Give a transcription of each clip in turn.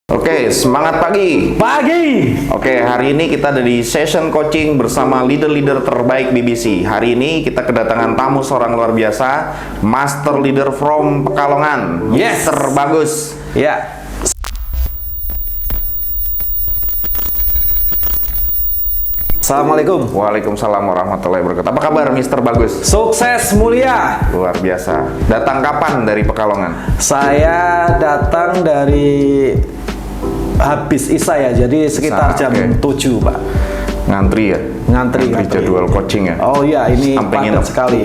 Oke, semangat pagi. Oke, hari ini kita ada di session coaching bersama leader-leader terbaik BBC. Hari ini kita kedatangan tamu seorang luar biasa, Master Leader from Pekalongan, Yes. Mr. Bagus. Ya, Assalamualaikum. Waalaikumsalam warahmatullahi wabarakatuh. Apa kabar, Mr. Bagus? Sukses mulia. Luar biasa. Datang kapan dari Pekalongan? Saya datang dari habis Isya ya, jadi sekitar Isya, jam oke. 7, Pak. Ngantri ya? Ngantri. Jadwal coaching ya? Oh iya, ini Sampai padat nginep. sekali.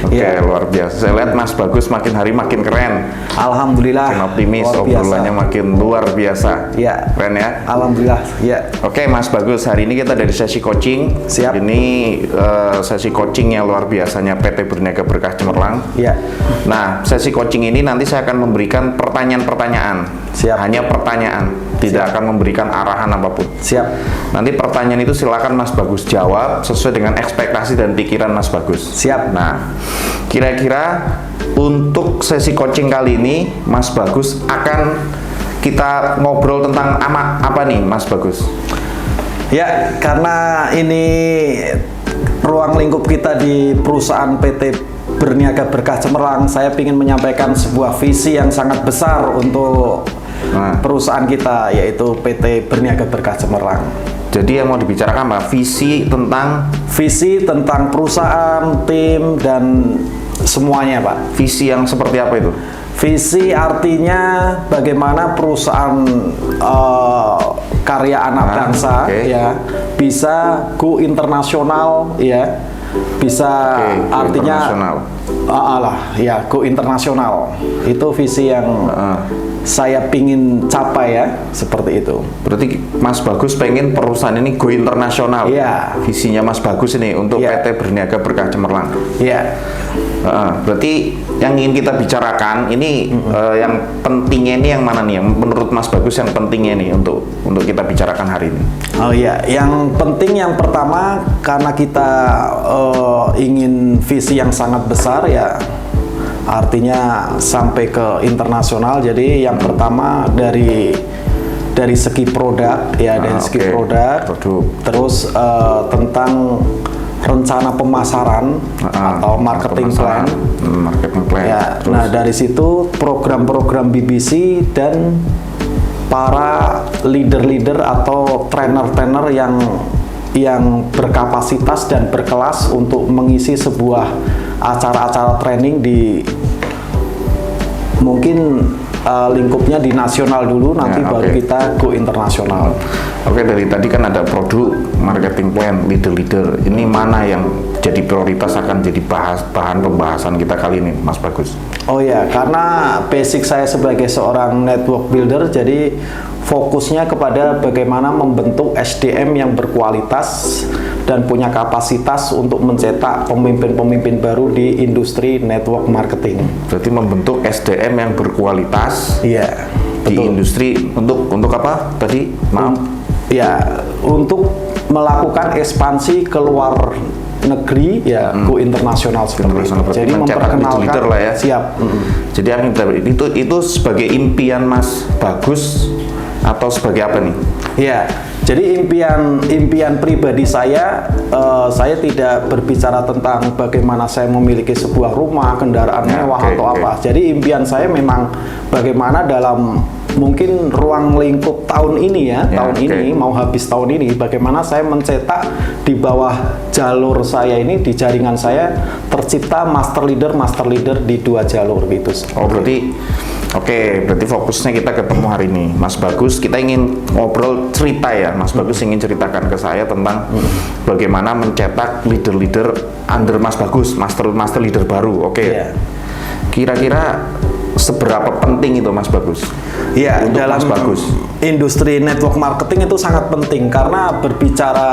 Oke, Ya. luar biasa. Saya lihat Mas Bagus makin hari makin keren. Alhamdulillah. Makin optimis, luar biasa. obrolannya makin luar biasa. Ya. Keren ya? Alhamdulillah. Ya. Oke, Mas Bagus, hari ini kita dari sesi coaching. Siap. Ini sesi coaching yang luar biasanya PT Berniaga Berkah Cemerlang. Ya. Nah, sesi coaching ini nanti saya akan memberikan pertanyaan-pertanyaan. Siap. Hanya pertanyaan, tidak akan memberikan arahan apapun. Siap. Nanti pertanyaan itu silakan Mas Bagus jawab sesuai dengan ekspektasi dan pikiran Mas Bagus. Siap. Nah, kira-kira untuk sesi coaching kali ini Mas Bagus akan kita ngobrol tentang apa nih, Mas Bagus? Ya, karena ini ruang lingkup kita di perusahaan PT Berniaga Berkah Cemerlang, saya ingin menyampaikan sebuah visi yang sangat besar untuk perusahaan kita, yaitu PT Berniaga Berkah Cemerlang. Jadi yang mau dibicarakan apa? Visi tentang perusahaan, tim, dan semuanya, Pak. visi yang seperti apa itu? Visi artinya bagaimana perusahaan karya anak bangsa oke. ya bisa go internasional ya, bisa Oke, go artinya internasional. ya go internasional. Itu visi yang saya pingin capai ya, seperti itu. Berarti Mas Bagus pengen perusahaan ini go internasional. Iya. Visinya Mas Bagus ini untuk Iya. PT Berniaga Berkah Cemerlang. Ya. Berarti yang ingin kita bicarakan ini yang pentingnya ini yang mana nih? Yang menurut Mas Bagus yang pentingnya nih untuk kita bicarakan hari ini. Oh iya, yang penting yang pertama karena kita ingin visi yang sangat besar ya, artinya sampai ke internasional. Jadi yang pertama dari segi produk ya, dari segi oke. produk. Produk. Terus tentang rencana pemasaran atau marketing plan. Marketing plan. Ya, Terus, nah dari situ program-program BBC dan para leader-leader atau trainer-trainer yang berkapasitas dan berkelas untuk mengisi sebuah acara-acara training di mungkin lingkupnya di nasional dulu, nanti Ya, baru oke. kita go internasional. Oke, dari tadi kan ada produk, marketing plan, leader-leader. Ini mana yang jadi prioritas akan jadi bahan pembahasan kita kali ini, Mas Bagus? Oh ya, karena basic saya sebagai seorang network builder, jadi fokusnya kepada bagaimana membentuk SDM yang berkualitas dan punya kapasitas untuk mencetak pemimpin-pemimpin baru di industri network marketing. Berarti membentuk SDM yang berkualitas Iya, di betul. industri untuk apa tadi? Maaf. Ya, untuk melakukan ekspansi ke luar negeri ya, go internasional seperti Internasional, itu. berarti Jadi mencetak memperkenalkan leader lah ya. Siap. Jadi itu sebagai impian Mas Bagus atau sebagai apa nih? Ya, jadi impian pribadi saya tidak berbicara tentang bagaimana saya memiliki sebuah rumah, kendaraan Ya, mewah oke, atau oke. apa. Jadi impian saya memang bagaimana dalam mungkin ruang lingkup tahun ini ya, Ya, tahun oke. ini mau habis tahun ini, bagaimana saya mencetak di bawah jalur saya ini, di jaringan saya tercipta master leader di 2 jalur gitu. Oh, berarti fokusnya kita ketemu hari ini, Mas Bagus. Kita ingin ngobrol cerita ya, Mas Bagus ingin ceritakan ke saya tentang bagaimana mencetak leader-leader under Mas Bagus, master leader baru. Oke. Iya. Kira-kira seberapa penting itu, Mas Bagus? Ya, Untuk dalam Mas Bagus. industri network marketing itu sangat penting karena berbicara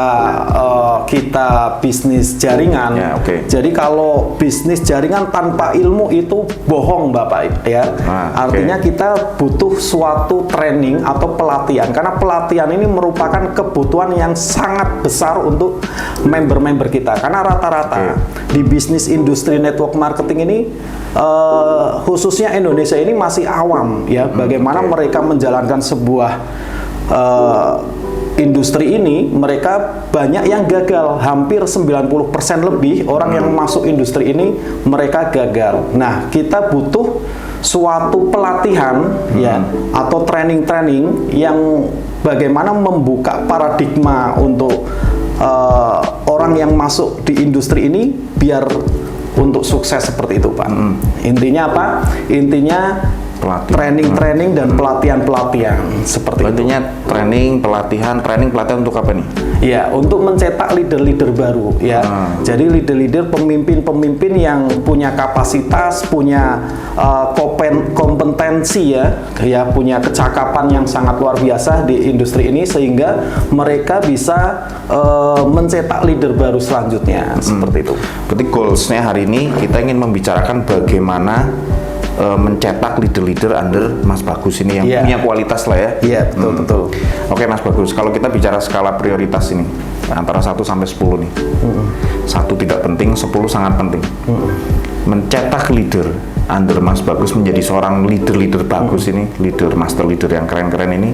kita bisnis jaringan. Ya, oke. Jadi kalau bisnis jaringan tanpa ilmu itu bohong, Bapak ya. Oke. Artinya kita butuh suatu training atau pelatihan karena pelatihan ini merupakan kebutuhan yang sangat besar untuk member-member kita. Karena rata-rata di bisnis industri network marketing ini khususnya Indonesia Indonesia ini masih awam ya, bagaimana mereka menjalankan sebuah industri ini. Mereka banyak yang gagal, hampir 90% lebih orang yang masuk industri ini mereka gagal. Nah, kita butuh suatu pelatihan ya atau training-training yang bagaimana membuka paradigma untuk orang yang masuk di industri ini biar untuk sukses seperti itu, Pak. Intinya apa? Intinya training-training dan pelatihan-pelatihan seperti itu. Intinya training pelatihan untuk apa nih? Ya, untuk mencetak leader-leader baru ya. Jadi leader-leader pemimpin-pemimpin yang punya kapasitas, punya kompetensi ya, punya kecakapan yang sangat luar biasa di industri ini sehingga mereka bisa mencetak leader baru selanjutnya seperti itu. Berarti goalsnya hari ini kita ingin membicarakan bagaimana mencetak leader-leader under Mas Bagus ini yang punya kualitas lah ya. Iya, betul. Oke Mas Bagus, kalau kita bicara skala prioritas ini antara 1 sampai 10 nih. 1 tidak penting, 10 sangat penting. Mencetak leader under Mas Bagus menjadi seorang leader bagus ini, master leader yang keren-keren ini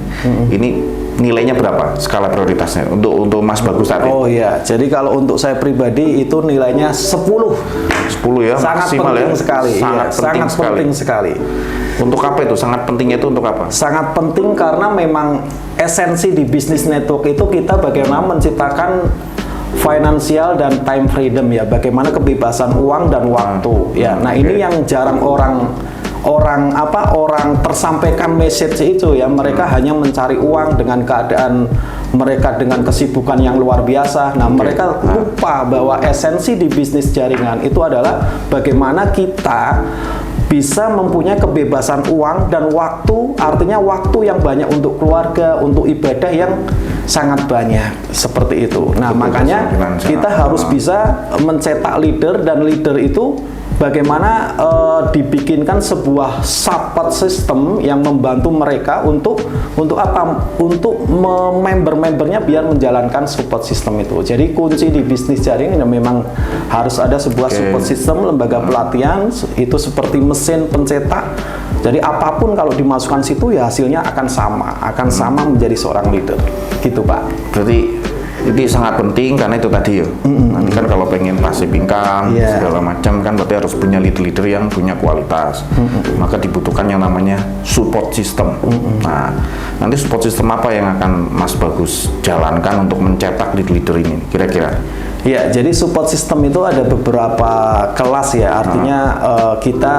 nilainya berapa skala prioritasnya untuk Mas Bagus tadi? Oh iya, jadi kalau untuk saya pribadi itu nilainya 10 ya, sangat maksimal penting ya. sekali. Sangat penting sekali. Untuk apa itu? Sangat pentingnya itu untuk apa? Sangat penting karena memang esensi di bisnis network itu kita bagaimana menciptakan financial dan time freedom ya, bagaimana kebebasan uang dan waktu ya. Nah, ini yang jarang orang tersampaikan message itu ya. Mereka hanya mencari uang dengan keadaan mereka dengan kesibukan yang luar biasa. Nah, mereka lupa bahwa esensi di bisnis jaringan itu adalah bagaimana kita bisa mempunyai kebebasan uang dan waktu, artinya waktu yang banyak untuk keluarga, untuk ibadah yang sangat banyak seperti itu. Nah, makanya kita harus bisa mencetak leader, dan leader itu bagaimana dibikinkan sebuah support system yang membantu mereka untuk apa? Untuk member-membernya biar menjalankan support system itu. Jadi kunci di bisnis jaringan memang harus ada sebuah support system, lembaga pelatihan itu seperti mesin pencetak. Jadi apapun kalau dimasukkan situ ya hasilnya akan sama menjadi seorang leader. Gitu, Pak. Berarti itu sangat penting karena itu tadi ya. Nanti kan kalau pengen passive income segala macam kan berarti harus punya leader yang punya kualitas. Maka dibutuhkan yang namanya support system. Nah, nanti support system apa yang akan Mas Bagus jalankan untuk mencetak leader ini kira-kira? Ya, jadi support system itu ada beberapa kelas ya. Artinya kita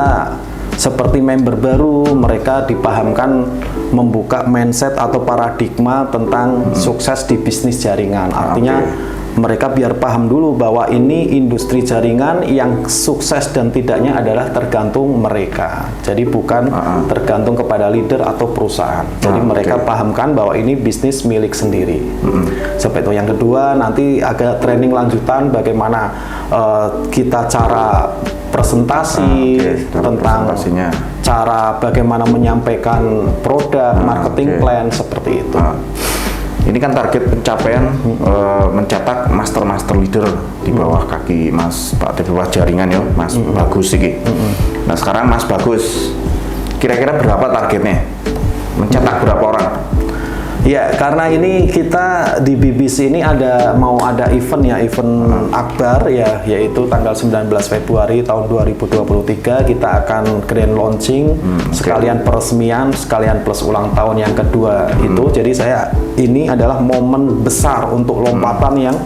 seperti member baru, mereka dipahamkan membuka mindset atau paradigma tentang sukses di bisnis jaringan. Artinya mereka biar paham dulu bahwa ini industri jaringan yang sukses dan tidaknya adalah tergantung mereka. Jadi bukan tergantung kepada leader atau perusahaan. Jadi mereka pahamkan bahwa ini bisnis milik sendiri. Seperti itu. Yang kedua, nanti ada training lanjutan bagaimana kita cara presentasi tentang cara bagaimana menyampaikan produk, marketing plan seperti itu. Ini kan target pencapaian mencetak master leader di bawah kaki Mas Pak, di bawah jaringan ya Mas Bagus ini. Nah, sekarang Mas Bagus kira-kira berapa targetnya? Mencetak berapa orang? Ya, karena ini kita di BBC ini mau ada event ya, event akbar ya, yaitu tanggal 19 Februari tahun 2023 kita akan grand launching, sekalian peresmian, sekalian plus ulang tahun yang kedua itu. Jadi ini adalah momen besar untuk lompatan yang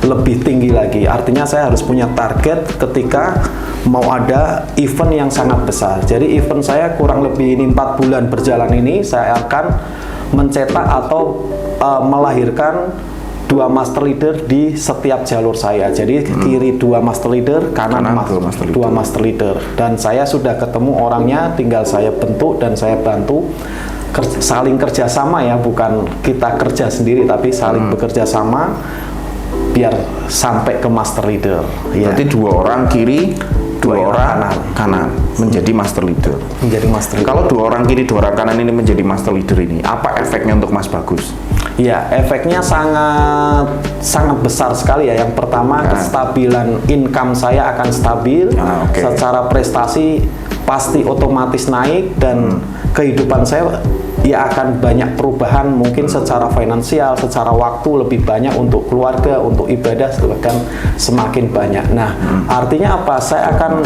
lebih tinggi lagi. Artinya saya harus punya target ketika mau ada event yang sangat besar. Jadi event saya kurang lebih ini 4 bulan berjalan ini, saya akan mencetak atau melahirkan 2 master leader di setiap jalur saya. Jadi kiri 2 master leader, kanan 2 master leader. Dan saya sudah ketemu orangnya, tinggal saya bentuk dan saya bantu saling kerjasama ya, bukan kita kerja sendiri tapi saling bekerja sama biar sampai ke master leader. Berarti 2 orang kiri, 2 orang kanan menjadi master leader. Kalau 2 orang kiri, 2 orang kanan ini menjadi master leader ini, apa efeknya untuk Mas Bagus? Ya, efeknya sangat besar sekali ya. Yang pertama, kestabilan income saya akan stabil. Secara prestasi pasti otomatis naik dan kehidupan saya ya akan banyak perubahan, mungkin secara finansial, secara waktu lebih banyak untuk keluarga, untuk ibadah bahkan semakin banyak. Nah, artinya apa? Saya akan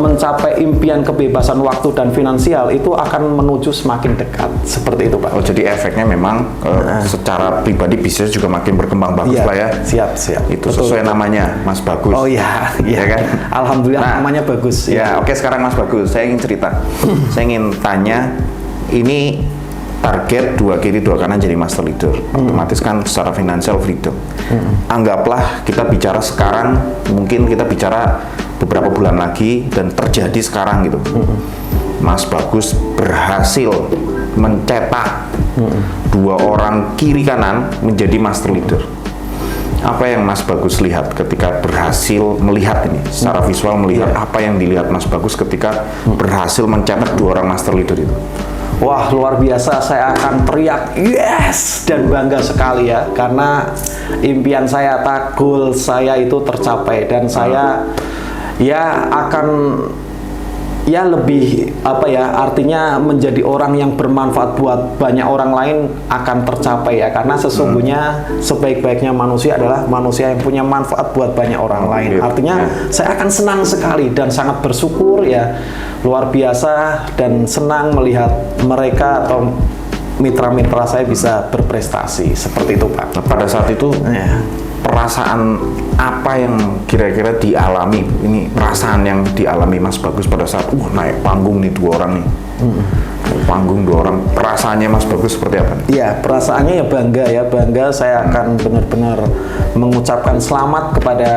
mencapai impian kebebasan waktu dan finansial itu akan menuju semakin dekat, seperti itu Pak. Oh, jadi efeknya memang secara pribadi bisnis juga makin berkembang bagus Iya, lah ya. Siap. Itu sesuai namanya, Mas Bagus. Oh iya, Ya kan? Alhamdulillah namanya bagus. Ya, oke, sekarang Mas Bagus, saya ingin cerita. Saya ingin tanya, ini target 2 kiri 2 kanan jadi master leader, otomatis kan secara finansial freedom. Anggaplah kita bicara sekarang, mungkin kita bicara beberapa bulan lagi dan terjadi sekarang gitu. Mas Bagus berhasil mencetak 2 orang kiri kanan menjadi master leader. Apa yang Mas Bagus lihat ketika berhasil melihat ini secara visual, melihat apa yang dilihat Mas Bagus ketika berhasil mencetak 2 orang master leader itu? Wah, luar biasa, saya akan teriak yes dan bangga sekali ya, karena impian saya, goal saya itu tercapai dan saya ya akan ya lebih apa ya, artinya menjadi orang yang bermanfaat buat banyak orang lain akan tercapai ya, karena sesungguhnya sebaik-baiknya manusia adalah manusia yang punya manfaat buat banyak orang lain. Artinya saya akan senang sekali dan sangat bersyukur ya, luar biasa, dan senang melihat mereka atau mitra-mitra saya bisa berprestasi seperti itu Pak. Nah, pada saat itu perasaan apa yang kira-kira dialami, ini perasaan yang dialami Mas Bagus pada saat naik panggung nih 2 orang nih, naik panggung 2 orang, perasaannya Mas Bagus seperti apa nih? Ya, perasaannya ya bangga, saya akan benar-benar mengucapkan selamat kepada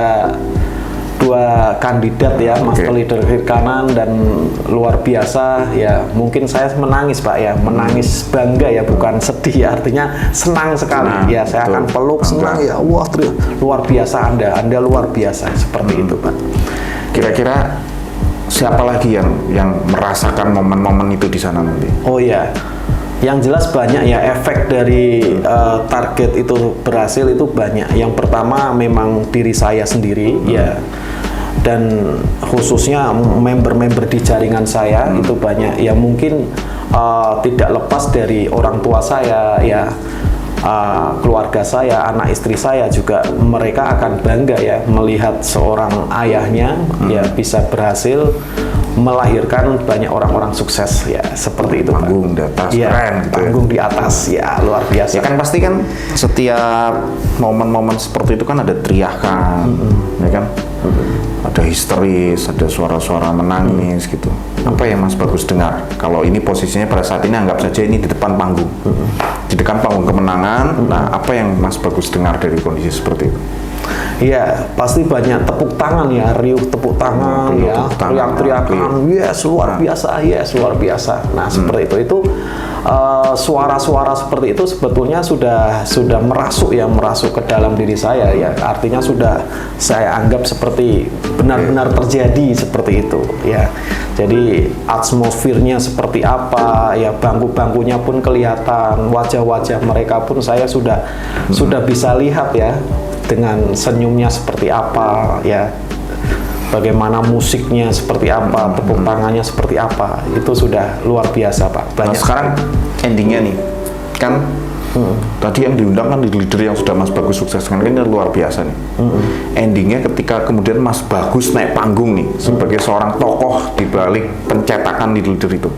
2 kandidat ya, master leader kiri kanan, dan luar biasa ya, mungkin saya menangis Pak ya, menangis bangga ya, bukan sedih ya, artinya senang sekali ya, saya akan peluk, senang ya, wah luar biasa Anda luar biasa, seperti itu Pak. Kira-kira siapa lagi yang merasakan momen-momen itu di sana nanti? Oh ya, yang jelas banyak ya, efek dari target itu berhasil itu banyak. Yang pertama memang diri saya sendiri ya, dan khususnya member-member di jaringan saya itu banyak ya, mungkin tidak lepas dari orang tua saya ya, keluarga saya, anak istri saya juga, mereka akan bangga ya melihat seorang ayahnya ya bisa berhasil melahirkan banyak orang-orang sukses ya, seperti itu panggung di atas ya, keren gitu panggung di atas ya, luar biasa ya kan. Pasti kan setiap momen-momen seperti itu kan ada teriakan ya kan, ada histeris, ada suara-suara menangis gitu. Apa yang Mas Bagus dengar kalau ini posisinya pada saat ini, anggap saja ini di depan panggung, di depan panggung kemenangan. Nah, apa yang Mas Bagus dengar dari kondisi seperti itu? Iya, pasti banyak tepuk tangan ya, riuh tepuk tangan ya, teriak-teriakan, yes luar biasa, yes luar biasa. Nah, seperti itu suara-suara seperti itu sebetulnya sudah merasuk ke dalam diri saya ya. Artinya sudah saya anggap seperti benar-benar terjadi seperti itu ya. Jadi atmosfernya seperti apa ya, bangku-bangkunya pun kelihatan, wajah-wajah mereka pun saya sudah bisa lihat ya, dengan senyumnya seperti apa ya, bagaimana musiknya seperti apa, tepuk tangannya seperti apa, itu sudah luar biasa Pak. Nah, sekarang endingnya nih kan, tadi yang diundang kan leader yang sudah Mas Bagus sukseskan, ini luar biasa nih. Endingnya ketika kemudian Mas Bagus naik panggung nih sebagai seorang tokoh di balik pencetakan leader itu.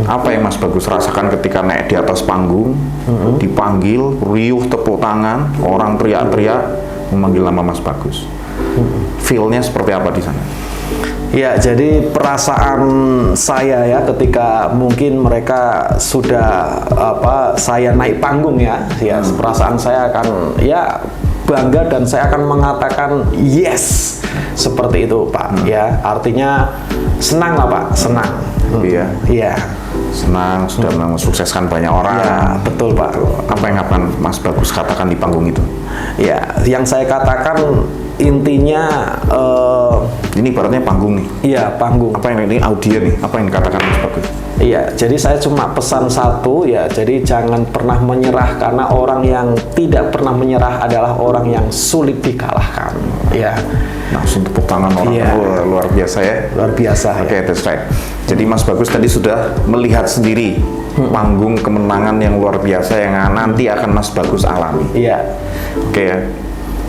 Apa yang Mas Bagus rasakan ketika naik di atas panggung, dipanggil, riuh tepuk tangan, orang teriak-teriak memanggil nama Mas Bagus? Feel-nya seperti apa di sana? Ya, jadi perasaan saya ya ketika mungkin mereka sudah saya naik panggung ya, perasaan saya akan ya bangga, dan saya akan mengatakan yes seperti itu Pak ya, artinya senang lah Pak, senang. Iya. Senang sudah mensukseskan banyak orang. Ya, betul Pak. Apa yang akan Mas Bagus katakan di panggung itu? Ya, yang saya katakan intinya Ini ibaratnya panggung nih. iya panggung. Apa yang ini audio nih? Apa yang dikatakan Mas Bagus? Iya, jadi saya cuma pesan satu ya, jadi jangan pernah menyerah karena orang yang tidak pernah menyerah adalah orang yang sulit dikalahkan. Ya, Langsung tepuk tangan orang. Iya. Wah, luar biasa ya. luar biasa. Oke, that's right. Jadi Mas Bagus tadi sudah melihat sendiri panggung kemenangan yang luar biasa yang nanti akan Mas Bagus alami. Iya, Oke ya.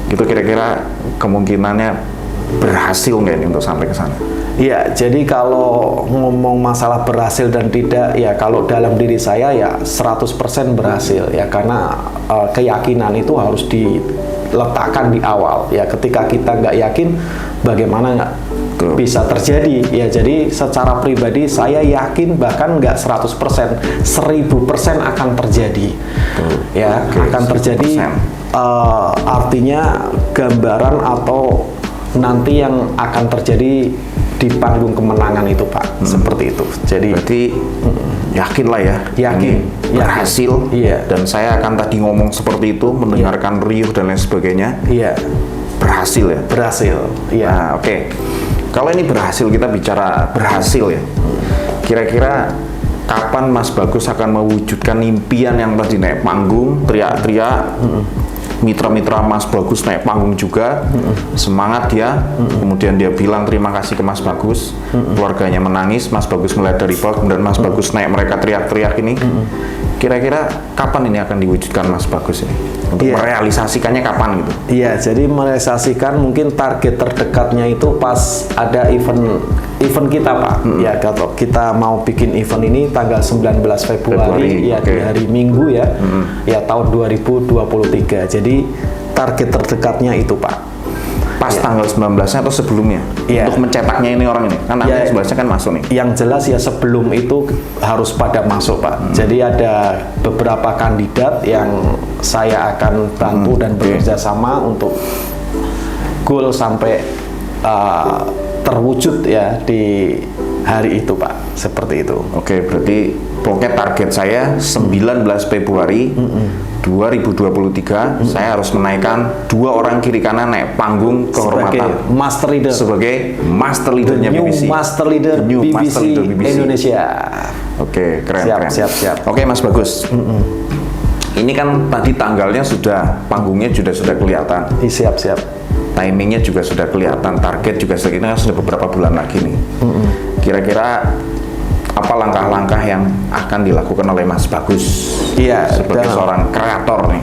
Itu kira-kira kemungkinannya berhasil nggak ini untuk sampai ke sana? iya. Jadi kalau ngomong masalah berhasil dan tidak, ya kalau dalam diri saya ya 100% berhasil ya karena keyakinan itu harus diletakkan di awal ya. Ketika kita nggak yakin, bagaimana nggak bisa terjadi ya. Jadi secara pribadi saya yakin bahkan nggak 100%, 1000% akan terjadi. Ya, Oke, akan terjadi 1000%. artinya gambaran atau nanti yang akan terjadi di panggung kemenangan itu, Pak. Seperti itu. Jadi Berarti yakin lah ya. Yakin. Ini berhasil. Iya. Dan saya akan tadi ngomong seperti itu, mendengarkan riuh dan lain sebagainya. iya, Berhasil ya. berhasil. Iya. Nah, oke. Kalau ini berhasil, kita bicara berhasil ya. Kira-kira kapan Mas Bagus akan mewujudkan impian yang tadi naik panggung, teriak-teriak, mitra-mitra Mas Bagus naik panggung juga, semangat dia, kemudian dia bilang terima kasih ke Mas Bagus, keluarganya menangis, Mas Bagus melihat dari bawah, kemudian Mas Bagus naik, mereka teriak-teriak ini. Kira-kira kapan ini akan diwujudkan Mas Bagus ini? Untuk Iya. merealisasikannya kapan gitu? Iya, jadi merealisasikan mungkin target terdekatnya itu pas ada event kita, Pak. Ya, kalau kita mau bikin event ini tanggal 19 Februari, ya oke. di hari Minggu ya. Ya tahun 2023. Jadi target terdekatnya itu, Pak. Pas tanggal 19-nya atau sebelumnya? Iya. Untuk mencetaknya ini orang ini? Kan tanggal Ya. 19-nya kan masuk nih. Yang jelas ya sebelum itu harus pada masuk, Pak. Jadi ada beberapa kandidat yang saya akan bantu dan bekerja sama untuk goal sampai terwujud ya di hari itu, Pak. Seperti itu. Oke, berarti pokoknya target saya 19 Februari 2023 saya harus menaikkan 2 orang kiri kanan naik panggung Sebagai kehormatan master leader, sebagai master leadernya new BBC. master leader New BBC, master leader BBC. Indonesia. Oke, keren, Siap, keren. siap. Oke, Mas Bagus. Ini kan tadi tanggalnya sudah, panggungnya sudah kelihatan, Siap. timingnya juga sudah kelihatan, target juga ini kan sudah beberapa bulan lagi nih. Kira-kira apa langkah-langkah yang akan dilakukan oleh Mas Bagus Iya, sebagai dan- seorang kreator nih?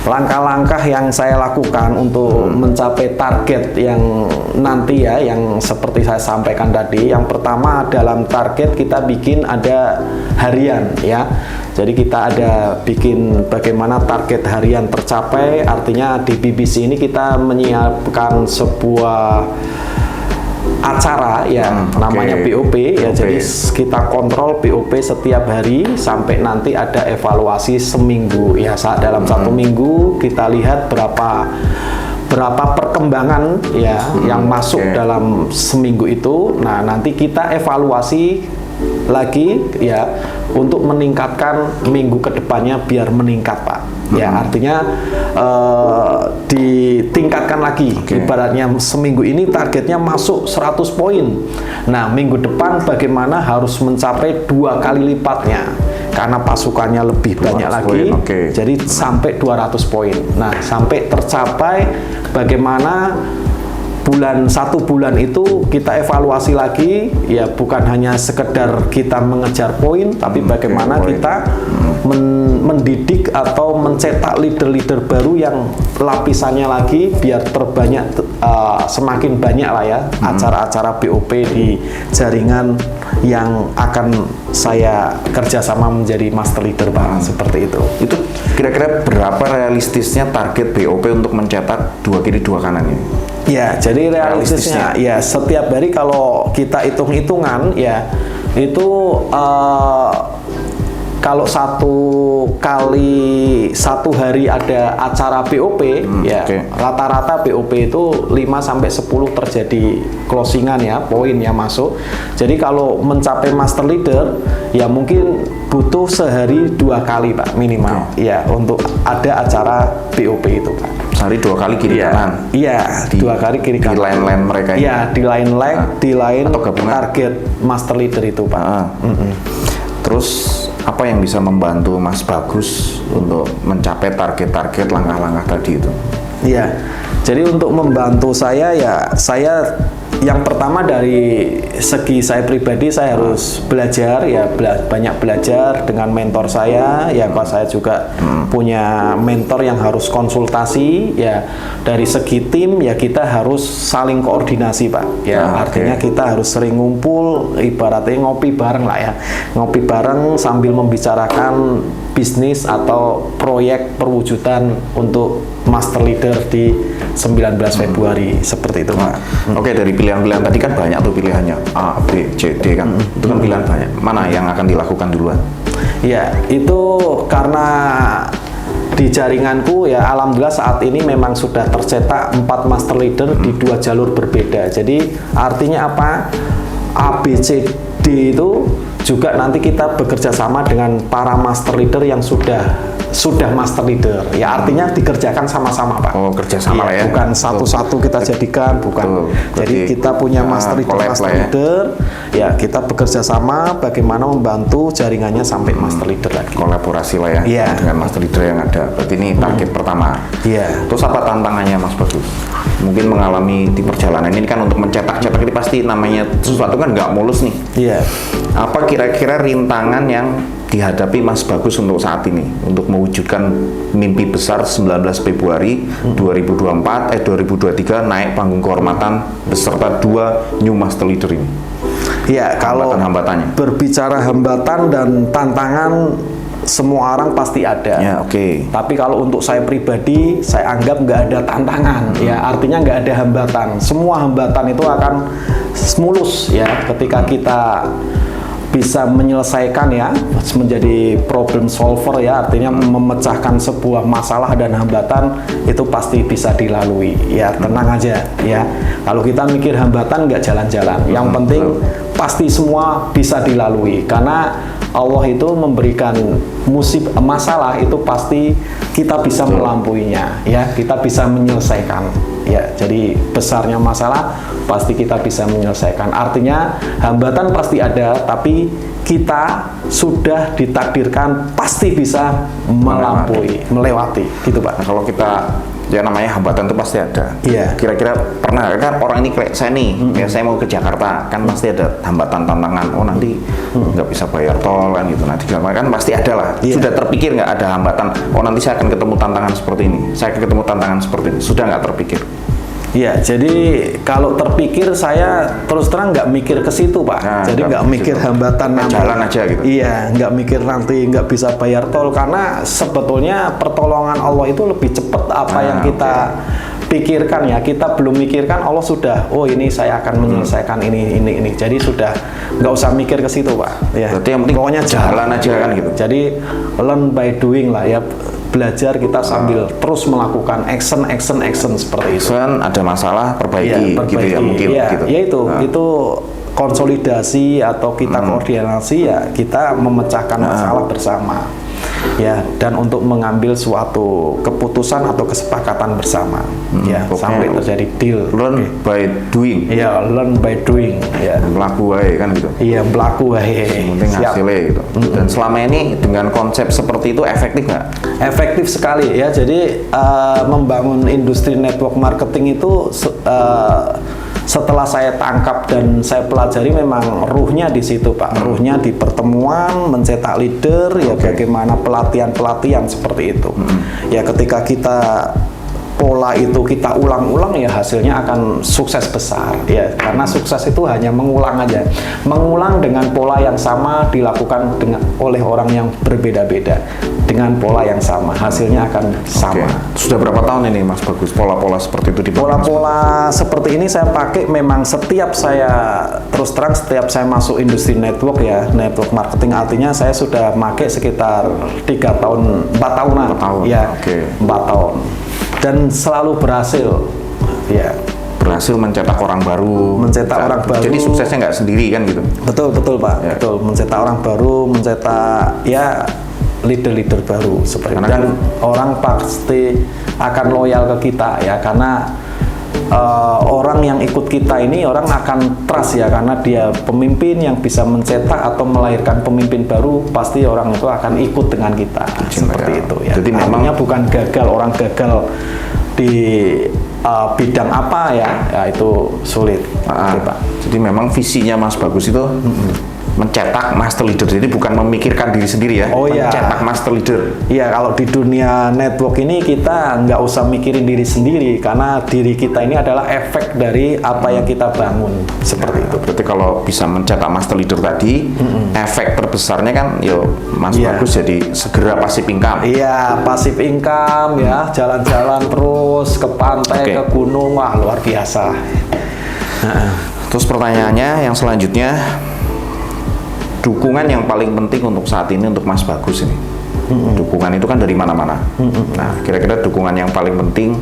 Langkah-langkah yang saya lakukan untuk mencapai target yang nanti ya, yang seperti saya sampaikan tadi. Yang pertama dalam target kita bikin ada harian ya. Jadi kita ada bikin bagaimana target harian tercapai. Artinya di BBC ini kita menyiapkan sebuah acara ya, namanya oke. POP ya. Oke. Jadi kita kontrol POP setiap hari sampai nanti ada evaluasi seminggu ya. Dalam satu minggu kita lihat berapa perkembangan ya yang masuk oke. dalam seminggu itu. Nah, nanti kita evaluasi lagi ya untuk meningkatkan minggu kedepannya biar meningkat, Pak. Ya, artinya ditingkatkan lagi. Oke. Ibaratnya seminggu ini targetnya masuk 100 poin. Nah, minggu depan bagaimana harus mencapai 2 kali lipatnya. Karena pasukannya lebih 200 banyak lagi. poin, oke. Jadi sampai 200 poin. Nah, sampai tercapai bagaimana satu bulan itu kita evaluasi lagi ya, bukan hanya sekedar kita mengejar poin tapi bagaimana poin. kita mendidik atau mencetak leader-leader baru yang lapisannya lagi biar terbanyak semakin banyak lah ya acara-acara BOP di jaringan yang akan saya kerjasama menjadi master leader, Pak. Seperti itu. Itu kira-kira berapa realistisnya target BOP untuk mencetak 2 kiri 2 kanan ini? Ya, jadi realistisnya ya setiap hari kalau kita hitung-hitungan ya itu kalau satu hari ada acara BOP, ya rata-rata BOP itu 5 sampai 10 terjadi closingan ya, poin yang masuk. Jadi kalau mencapai master leader ya mungkin butuh sehari 2 kali Pak minimal ya untuk ada acara BOP itu Pak. Sehari 2 kali kiri kanan. Iya, 2 kali kiri kanan. Di line-line mereka ini. Iya, di line leg, di line target master leader itu Pak. Terus apa yang bisa membantu Mas Bagus untuk mencapai target-target langkah-langkah tadi itu? Iya, jadi untuk membantu saya ya, saya yang pertama dari segi saya pribadi saya harus belajar ya, banyak belajar dengan mentor saya ya. Pak saya juga punya mentor yang harus konsultasi ya. Dari segi tim ya kita harus saling koordinasi Pak ya. Artinya kita harus sering ngumpul, ibaratnya ngopi bareng lah ya, ngopi bareng sambil membicarakan bisnis atau proyek perwujudan untuk master leader di 19 Februari seperti itu Pak. Oke, dari pilihan-pilihan tadi kan banyak tuh pilihannya A, B, C, D kan. Itu kan pilihan banyak. Mana yang akan dilakukan duluan? Ya, itu karena di jaringanku ya alhamdulillah saat ini memang sudah tercetak 4 master leader di 2 jalur berbeda. Jadi artinya apa? A, B, C, D itu juga nanti kita bekerja sama dengan para master leader yang sudah master leader ya, artinya dikerjakan sama-sama Pak. Oh, kerjasama lah ya, bukan satu-satu kita jadikan, bukan. Jadi kita punya master leader ya, kita bekerja sama bagaimana membantu jaringannya sampai master leader lagi. Kolaborasi lah ya dengan master leader yang ada. Berarti ini target pertama. Iya. Terus apa tantangannya Mas Bagus? Mungkin mengalami di perjalanan ini kan untuk mencetak ini pasti namanya sesuatu kan nggak mulus nih. Iya. Apa kira-kira rintangan yang dihadapi Mas Bagus untuk saat ini untuk mewujudkan mimpi besar 19 Februari 2023 naik panggung kehormatan beserta 2 new master leader ini? Ya, kalau hambatannya berbicara hambatan dan tantangan semua orang pasti ada. Ya, Tapi kalau untuk saya pribadi, saya anggap nggak ada tantangan. Ya, artinya nggak ada hambatan. Semua hambatan itu akan mulus ya ketika kita bisa menyelesaikan ya, menjadi problem solver ya, artinya memecahkan sebuah masalah dan hambatan itu pasti bisa dilalui ya. Tenang aja ya, kalau kita mikir hambatan nggak jalan-jalan, yang penting pasti semua bisa dilalui karena Allah itu memberikan masalah itu pasti kita bisa melampuinya ya, kita bisa menyelesaikan ya. Jadi besarnya masalah pasti kita bisa menyelesaikan, artinya hambatan pasti ada, tapi kita sudah ditakdirkan pasti bisa melewati gitu Pak. Nah, kalau kita ya namanya hambatan itu pasti ada. Iya. Kira-kira pernah kan orang ini kayak saya nih, ya saya mau ke Jakarta, kan pasti ada hambatan tantangan. Oh nanti nggak bisa bayar tol kan gitu. Nanti kan pasti ada lah. Sudah terpikir nggak ada hambatan? Oh nanti saya akan ketemu tantangan seperti ini. Saya akan ketemu tantangan seperti ini. Sudah nggak terpikir? Ya, jadi kalau terpikir saya terus terang nggak mikir ke situ Pak. Nah, jadi nggak mikir hambatan nanti. Jalan aja gitu. Iya, nggak mikir nanti nggak bisa bayar tol karena sebetulnya pertolongan Allah itu lebih cepat apa yang kita pikirkan ya. Kita belum mikirkan Allah sudah. Oh ini saya akan menyelesaikan ini. Jadi sudah nggak usah mikir ke situ Pak. Ya. Berarti yang penting pokoknya jalan aja kan gitu. Jadi learn by doing lah ya. Belajar kita sambil terus melakukan action seperti itu. Ada masalah perbaiki gitu ya mungkin gitu. Ya itu konsolidasi atau kita koordinasi ya, kita memecahkan masalah bersama ya, dan untuk mengambil suatu keputusan atau kesepakatan bersama ya, sampai terjadi deal. Learn by doing. Ya, learn by doing ya. Melaku wae kan gitu. Iya, melaku wae. Penting hasilnya gitu. Dan selama ini dengan konsep seperti itu efektif nggak? Efektif sekali ya. Jadi membangun industri network marketing itu setelah saya tangkap dan saya pelajari memang ruhnya di situ Pak. Ruhnya di pertemuan, mencetak leader ya, bagaimana pelatihan seperti itu. Ya ketika kita pola itu kita ulang-ulang ya hasilnya akan sukses besar ya, karena sukses itu hanya mengulang aja, mengulang dengan pola yang sama dilakukan oleh orang yang berbeda-beda dengan pola yang sama, hasilnya akan sama. Sudah berapa tahun ini Mas Bagus pola-pola seperti itu dipakai? Pola-pola seperti ini saya pakai memang setiap saya masuk industri network ya, network marketing, artinya saya sudah pakai sekitar 4 tahunan 4 tahun. Ya, 4 tahun. Dan selalu berhasil, ya. Berhasil mencetak orang baru. Orang baru. Jadi suksesnya nggak sendiri kan gitu? Betul Pak, ya. Betul. Mencetak orang baru, mencetak ya leader-leader baru seperti itu. Dan orang pasti akan loyal ke kita ya, karena orang yang ikut kita ini orang akan trust ya, karena dia pemimpin yang bisa mencetak atau melahirkan pemimpin baru, pasti orang itu akan ikut dengan kita. Seperti itu ya. Jadi artinya bukan gagal, orang gagal di bidang apa ya itu sulit. Oke, Pak. Jadi memang visinya Mas Bagus itu mencetak master leader, jadi bukan memikirkan diri sendiri ya, mencetak master leader. Iya, kalau di dunia network ini kita nggak usah mikirin diri sendiri, karena diri kita ini adalah efek dari apa yang kita bangun, seperti itu. Berarti kalau bisa mencetak master leader tadi, efek terbesarnya kan, Mas Bagus jadi segera passive income. Iya, passive income ya, jalan-jalan terus ke pantai, ke gunung, wah luar biasa. Terus pertanyaannya yang selanjutnya, dukungan yang paling penting untuk saat ini untuk Mas Bagus ini, dukungan itu kan dari mana-mana. Nah, kira-kira dukungan yang paling penting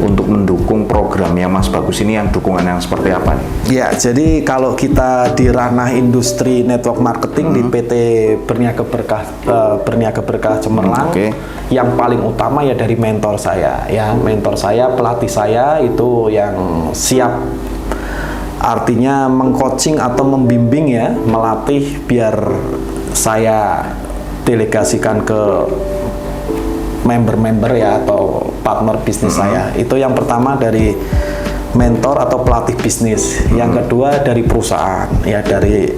untuk mendukung programnya Mas Bagus ini yang dukungan yang seperti apa nih? Ya, jadi kalau kita di ranah industri network marketing di PT Berniaga Berkah Cemerlang, yang paling utama ya dari mentor saya. Ya, mentor saya, pelatih saya itu yang siap, artinya mengcoaching atau membimbing ya, melatih biar saya delegasikan ke member-member ya atau partner bisnis saya. Itu yang pertama dari mentor atau pelatih bisnis. Yang kedua dari perusahaan ya, dari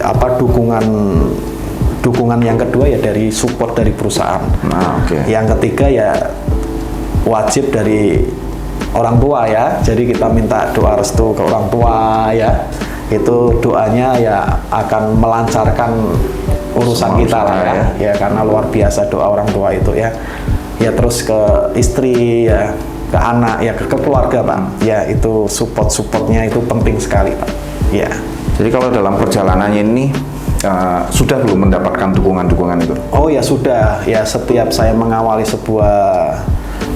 dukungan yang kedua ya dari support dari perusahaan. Yang ketiga ya wajib dari orang tua ya, jadi kita minta doa restu ke orang tua ya, itu doanya ya akan melancarkan urusan kita lah ya, karena luar biasa doa orang tua itu ya. Terus ke istri ya, ke anak ya, ke keluarga Pak ya, itu supportnya itu penting sekali Pak ya. Jadi kalau dalam perjalanannya ini sudah belum mendapatkan dukungan itu? Oh ya sudah ya, setiap saya mengawali sebuah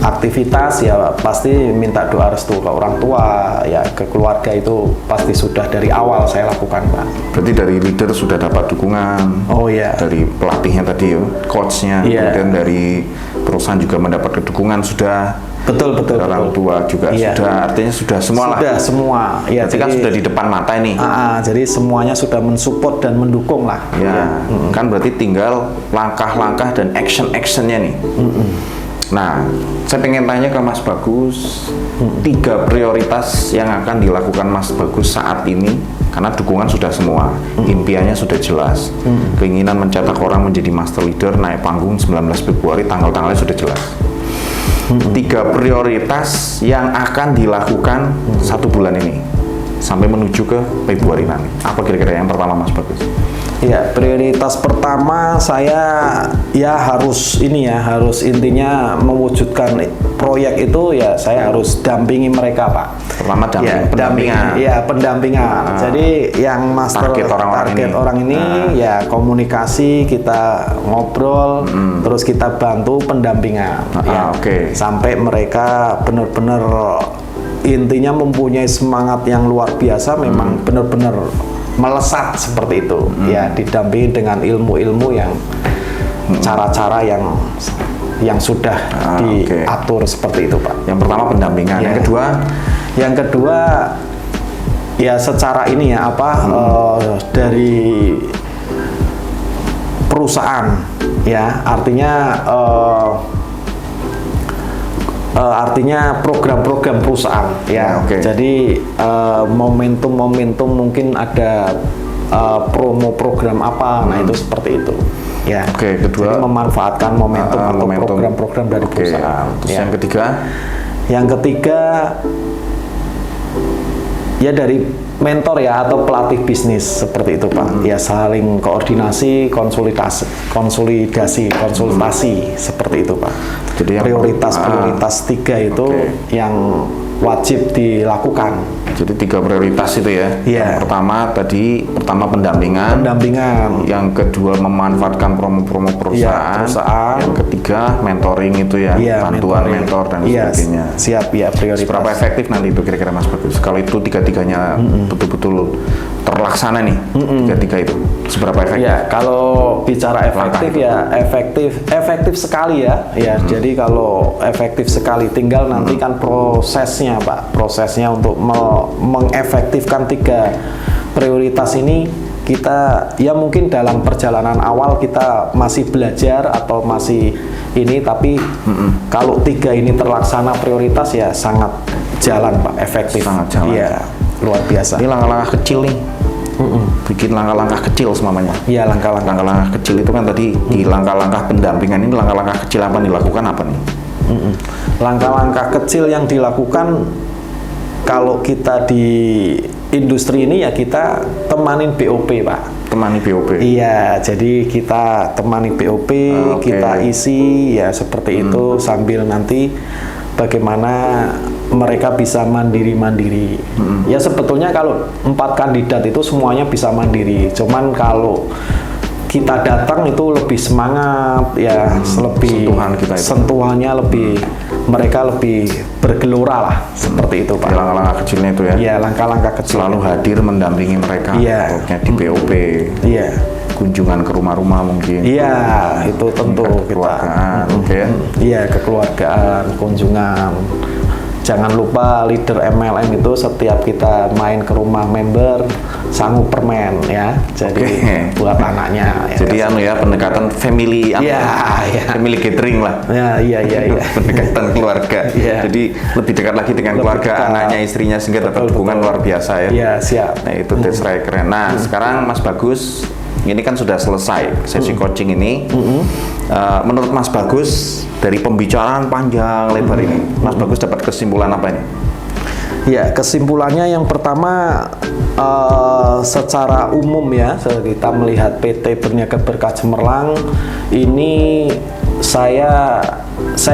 aktivitas ya pasti minta doa restu ke orang tua ya, ke keluarga, itu pasti sudah dari awal saya lakukan Pak. Berarti dari leader sudah dapat dukungan. Dari pelatihnya tadi, coachnya, kemudian dari perusahaan juga mendapat dukungan sudah. Betul. Orang tua juga sudah, artinya sudah semua lah. Sudah semua. Ya, berarti kan sudah di depan mata ini. Jadi semuanya sudah mensupport dan mendukung lah. Kan berarti tinggal langkah-langkah dan action-actionnya nih. Nah, saya pengen tanya ke Mas Bagus, 3 prioritas yang akan dilakukan Mas Bagus saat ini, karena dukungan sudah semua, impiannya sudah jelas, keinginan mencetak orang menjadi master leader, naik panggung 19 Februari, tanggal-tanggalnya sudah jelas. 3 prioritas yang akan dilakukan 1 bulan ini, sampai menuju ke Februari nanti. Apa kira-kira yang pertama Mas Bagus? Ya, prioritas pertama saya ya harus intinya mewujudkan proyek itu ya, saya harus dampingi mereka Pak. Pertama pendampingan. Pendampingan. Jadi yang master target orang ini ya komunikasi, kita ngobrol, terus kita bantu pendampingan. Sampai mereka benar-benar intinya mempunyai semangat yang luar biasa, memang benar-benar melesat seperti itu ya, didampingi dengan ilmu-ilmu yang cara-cara yang sudah diatur seperti itu Pak. Yang pertama pendampingan. Yang kedua ya secara ini ya dari perusahaan ya, artinya program-program perusahaan ya. Jadi momentum mungkin ada promo program apa, nah itu seperti itu ya. Kedua, jadi memanfaatkan momentum atau program-program dari perusahaan. Terus yang ketiga? Yang ketiga, ya dari mentor ya atau pelatih bisnis seperti itu Pak. Ya saling koordinasi, konsultasi seperti itu Pak. Jadi yang prioritas tiga itu yang wajib dilakukan. Jadi 3 prioritas itu ya. Yang pertama pendampingan. Yang kedua memanfaatkan promo-promo perusahaan. Yang ketiga mentoring itu ya, bantuan mentor dan sebagainya. Siap ya, prioritas. Seberapa efektif nanti itu kira-kira Mas Bagus? Kalau itu tiga-tiganya betul-betul terlaksana nih, tiga-tiga itu seberapa efektif? Ya, kalau bicara efektif ya efektif sekali ya. Ya, jadi kalau efektif sekali, tinggal nanti kan prosesnya Pak, prosesnya untuk mengefektifkan 3 prioritas ini. Kita ya mungkin dalam perjalanan awal kita masih belajar atau masih ini, tapi kalau 3 ini terlaksana prioritas ya sangat jalan Pak, efektif. Sangat jalan. Iya, luar biasa. Ini langkah-langkah kecil nih. Bikin langkah-langkah kecil semuanya. Iya, langkah-langkah kecil itu kan tadi di langkah-langkah pendampingan ini, langkah-langkah kecil apa yang dilakukan apa nih? Langkah-langkah kecil yang dilakukan kalau kita di industri ini ya kita temanin BOP Pak. Temani BOP. Iya, jadi kita temani BOP, kita isi ya seperti itu sambil nanti bagaimana mereka bisa mandiri-mandiri. Ya sebetulnya kalau 4 kandidat itu semuanya bisa mandiri. Cuman kalau kita datang itu lebih semangat ya, lebih sentuhannya lebih, mereka lebih bergelora lah seperti itu Pak. Langkah-langkah kecilnya itu ya. Iya, langkah-langkah kecil. Selalu hadir mendampingi mereka. Iya. Di BOP. Iya. Kunjungan ke rumah-rumah mungkin. Iya, itu tentu kekeluargaan, Iya, kekeluargaan, kunjungan. Jangan lupa leader MLM itu setiap kita main ke rumah member sanggup permen ya. Jadi buat anaknya. Ya, jadi pendekatan family, family gathering lah. Iya. Pendekatan keluarga. Jadi lebih dekat lagi dengan keluarga, anaknya, istrinya sehingga dapat dukungan luar biasa ya. Iya, siap. Nah itu keren. Nah sekarang Mas Bagus, ini kan sudah selesai sesi coaching ini. Menurut Mas Bagus, dari pembicaraan panjang lebar ini, Mas Bagus dapat kesimpulan apa ini? Ya, kesimpulannya yang pertama secara umum ya, kita melihat PT Berniaga Berkah Cemerlang ini saya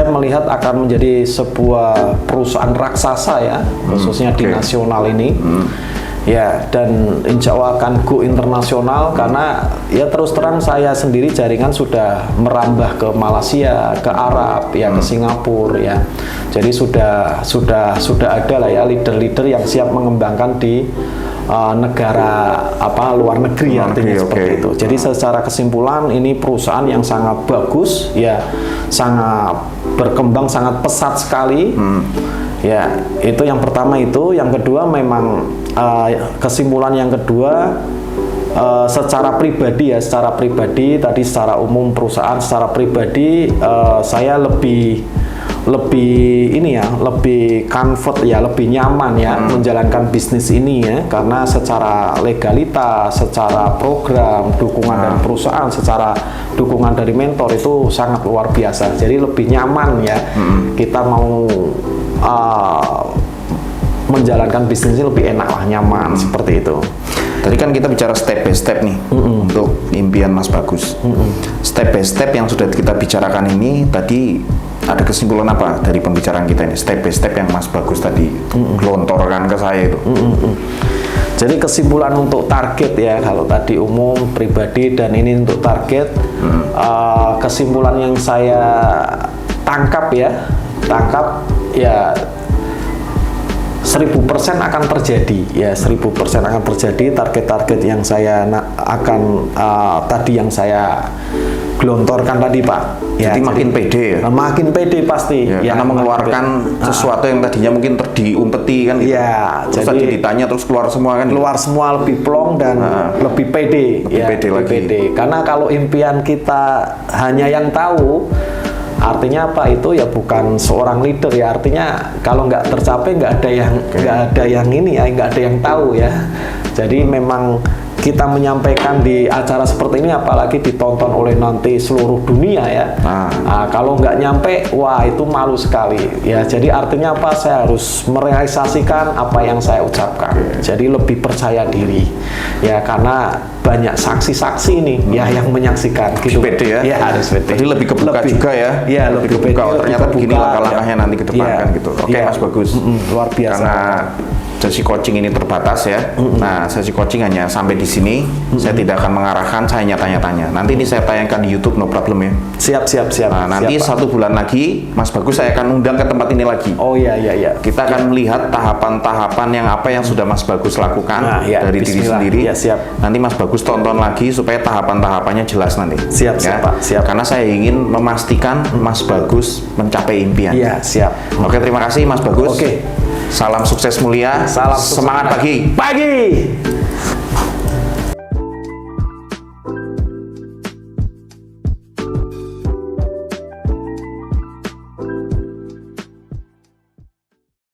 melihat akan menjadi sebuah perusahaan raksasa ya, khususnya di nasional ini. Ya, dan insya Allah akan go internasional karena ya terus terang saya sendiri jaringan sudah merambah ke Malaysia, ke Arab, ya ke Singapura ya. Jadi sudah ada lah ya leader-leader yang siap mengembangkan di negara luar negeri artinya seperti itu. Jadi secara kesimpulan ini perusahaan yang sangat bagus ya, sangat berkembang, sangat pesat sekali. Ya, itu yang pertama itu. Yang kedua memang kesimpulan yang kedua secara pribadi tadi secara umum perusahaan secara pribadi saya lebih comfort ya, lebih nyaman ya menjalankan bisnis ini ya, karena secara legalitas, secara program, dukungan dari perusahaan, secara dukungan dari mentor itu sangat luar biasa. Jadi lebih nyaman ya, kita mau menjalankan bisnis ini lebih enak lah, nyaman seperti itu. Tadi kan kita bicara step by step nih untuk impian Mas Bagus. Step by step yang sudah kita bicarakan ini tadi, ada kesimpulan apa dari pembicaraan kita ini? Step by step yang Mas Bagus tadi gelontorkan ke saya itu. Jadi kesimpulan untuk target ya, kalau tadi umum, pribadi, dan ini untuk target. Kesimpulan yang saya tangkap ya 1000% akan terjadi ya, 1000% akan terjadi target-target yang saya tadi yang saya gelontorkan tadi Pak. Ya, jadi makin pede ya? Makin pede pasti. Ya, karena mengeluarkan sesuatu yang tadinya mungkin diumpeti kan gitu. Ya, terus jadi tadi ditanya terus keluar semua kan? Keluar semua, lebih plong dan lebih pede. Lebih pede. Karena kalau impian kita hanya yang tahu, artinya apa itu ya, bukan seorang leader ya, artinya kalau nggak tercapai nggak ada yang ini ya, nggak ada yang tahu ya. Jadi memang kita menyampaikan di acara seperti ini, apalagi ditonton oleh nanti seluruh dunia ya. Nah, kalau nggak nyampe, wah itu malu sekali ya. Jadi artinya apa? Saya harus merealisasikan apa yang saya ucapkan. Jadi lebih percaya diri ya, karena banyak saksi-saksi ini ya yang menyaksikan gitu. Pede ya? Ya harus pede. Jadi lebih kebuka juga ya? Ya lebih kebuka. Oh, ternyata begini langkah-langkahnya nanti ke depan ya. kan gitu. Oke, Mas Bagus. Luar biasa. Karena sesi coaching ini terbatas ya. Nah, sesi coaching hanya sampai di sini. Saya tidak akan mengarahkan, saya hanya tanya-tanya. Nanti ini saya tayangkan di YouTube, no problem ya. Siap. Nah, nanti siap, 1 bulan lagi, Mas Bagus saya akan undang ke tempat ini lagi. Oh iya. Kita akan melihat tahapan-tahapan yang apa yang sudah Mas Bagus lakukan dari diri sendiri. Ya, siap. Nanti Mas Bagus tonton lagi supaya tahapan-tahapannya jelas nanti. Siap, Pak. Siap. Karena saya ingin memastikan Mas Bagus mencapai impian. Iya, siap. Oke, terima kasih Mas Bagus. Oke. Salam sukses mulia. Salam semangat sukses. pagi.